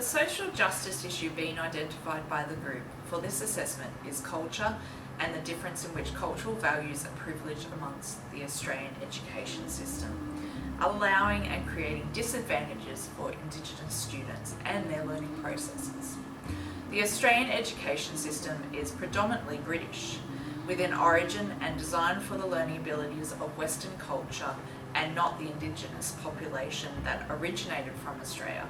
The social justice issue being identified by the group for this assessment is culture and the difference in which cultural values are privileged amongst the Australian education system, allowing and creating disadvantages for Indigenous students and their learning processes. The Australian education system is predominantly British, with an origin and designed for the learning abilities of Western culture and not the Indigenous population that originated from Australia.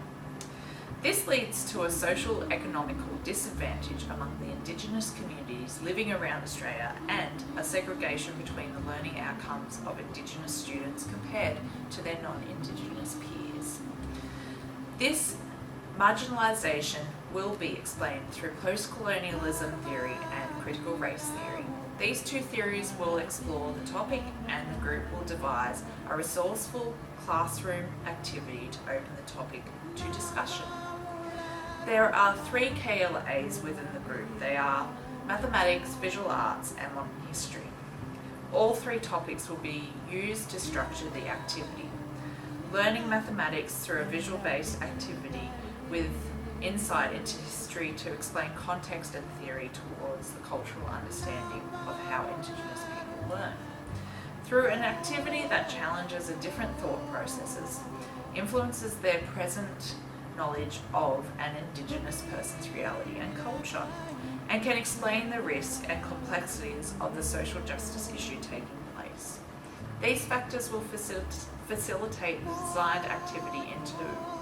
This leads to a social economical disadvantage among the Indigenous communities living around Australia and a segregation between the learning outcomes of Indigenous students compared to their non-Indigenous peers. This marginalisation will be explained through post-colonialism theory and critical race theory. These two theories will explore the topic, and the group will devise a resourceful classroom activity to open the topic to discussion. There are 3 KLAs within the group. They are mathematics, visual arts and modern history. All 3 topics will be used to structure the activity. Learning mathematics through a visual-based activity with insight into history to explain context and theory towards the cultural understanding of how Indigenous people learn. Through an activity that challenges a different thought processes, influences their present knowledge of an Indigenous person's reality and culture, and can explain the risks and complexities of the social justice issue taking place. These factors will facilitate the designed activity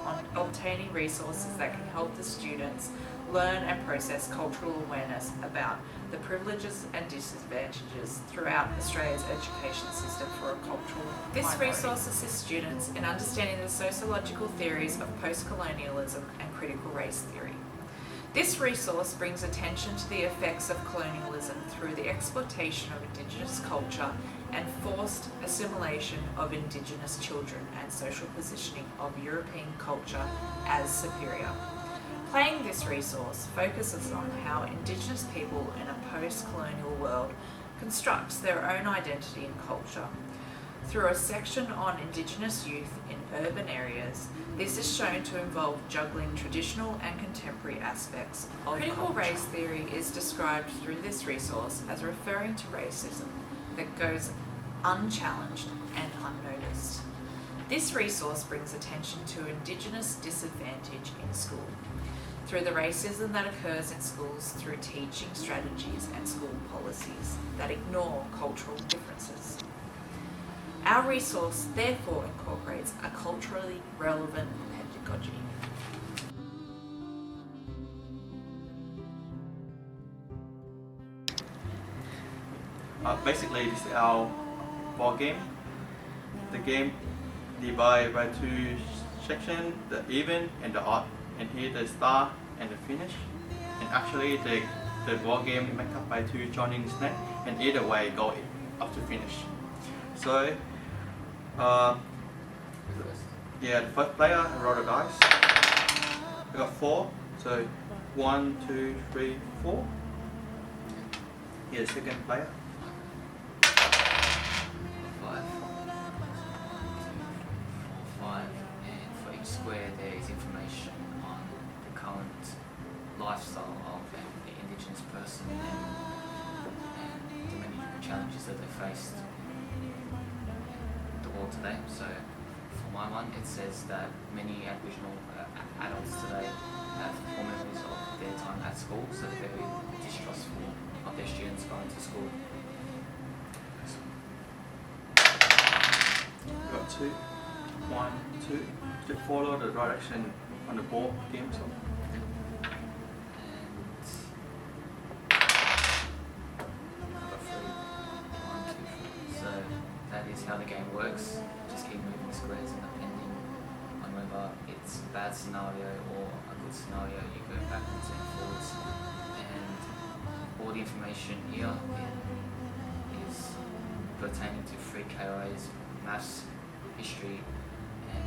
on obtaining resources that can help the students learn and process cultural awareness about the privileges and disadvantages throughout Australia's education system for a cultural minority. This resource assists students in understanding the sociological theories of post-colonialism and critical race theory. This resource brings attention to the effects of colonialism through the exploitation of Indigenous culture and forced assimilation of Indigenous children and social positioning of European culture as superior. Playing this resource focuses on how Indigenous people in a post-colonial world constructs their own identity and culture. Through a section on Indigenous youth in urban areas, this is shown to involve juggling traditional and contemporary aspects of critical race theory is described through this resource as referring to racism that goes unchallenged and unnoticed. This resource brings attention to Indigenous disadvantage in school, through the racism that occurs in schools through teaching strategies and school policies that ignore cultural differences. Our resource therefore incorporates a culturally relevant pedagogy. Basically, this is our board game. The game divided by 2 sections, the even and the odd, and here the start and the finish. And actually the board game is made up by 2 joining snacks, and either way go up to finish. So the first player roll the dice. I got 4, so 1, 2, 3, 4. Here's the second player. 5, 4, 5, and for each square there is information on the current lifestyle of the Indigenous person and the many challenges that they faced in the world today. So for my one, it says that many Aboriginal adults today have poor memories of their time at school, so they're very distrustful of their students going to school. We got 2, 1, 2. Just follow the direction on the board game. So. So that is how the game works. Just keep moving squares, and depending on whether it's a bad scenario or a good scenario, you go backwards and forwards. And all the information here is pertaining to 3 KOAs, maths, history, and